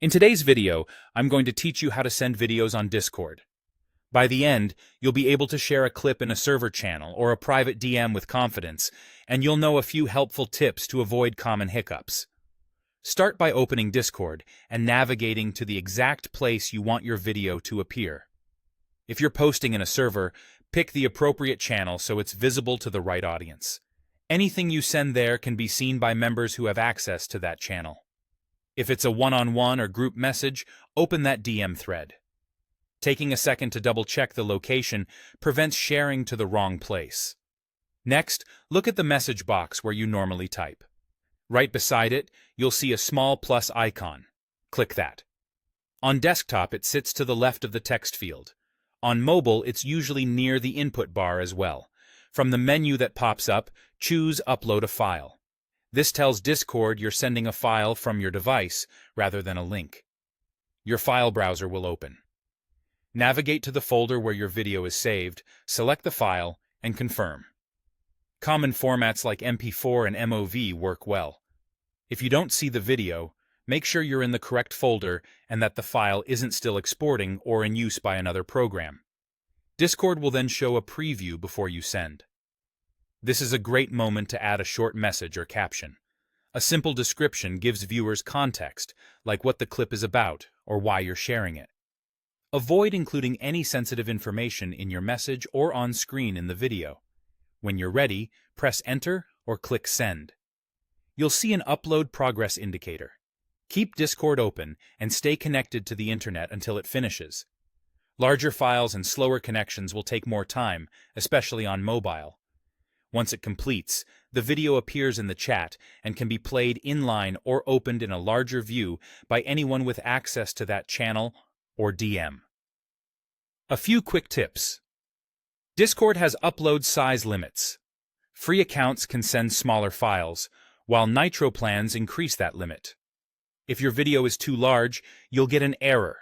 In today's video, I'm going to teach you how to send videos on Discord. By the end, you'll be able to share a clip in a server channel or a private DM with confidence, and you'll know a few helpful tips to avoid common hiccups. Start by opening Discord and navigating to the exact place you want your video to appear. If you're posting in a server, pick the appropriate channel so it's visible to the right audience. Anything you send there can be seen by members who have access to that channel. If it's a one-on-one or group message, open that DM thread. Taking a second to double-check the location prevents sharing to the wrong place. Next, look at the message box where you normally type. Right beside it, you'll see a small plus icon. Click that. On desktop, it sits to the left of the text field. On mobile, it's usually near the input bar as well. From the menu that pops up, choose Upload a File. This tells Discord you're sending a file from your device rather than a link. Your file browser will open. Navigate to the folder where your video is saved, select the file, and confirm. Common formats like MP4 and MOV work well. If you don't see the video, make sure you're in the correct folder and that the file isn't still exporting or in use by another program. Discord will then show a preview before you send. This is a great moment to add a short message or caption. A simple description gives viewers context, like what the clip is about or why you're sharing it. Avoid including any sensitive information in your message or on screen in the video. When you're ready, press Enter or click Send. You'll see an upload progress indicator. Keep Discord open and stay connected to the internet until it finishes. Larger files and slower connections will take more time, especially on mobile. Once it completes, the video appears in the chat and can be played inline or opened in a larger view by anyone with access to that channel or DM. A few quick tips. Discord has upload size limits. Free accounts can send smaller files, while Nitro plans increase that limit. If your video is too large, you'll get an error.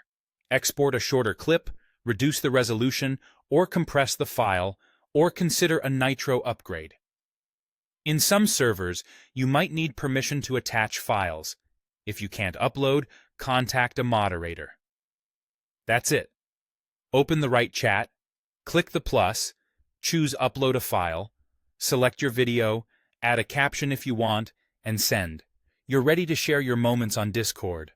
Export a shorter clip, reduce the resolution, or compress the file, or consider a Nitro upgrade. In some servers, you might need permission to attach files. If you can't upload, contact a moderator. That's it. Open the right chat, click the plus, choose Upload a File, select your video, add a caption if you want, and send. You're ready to share your moments on Discord.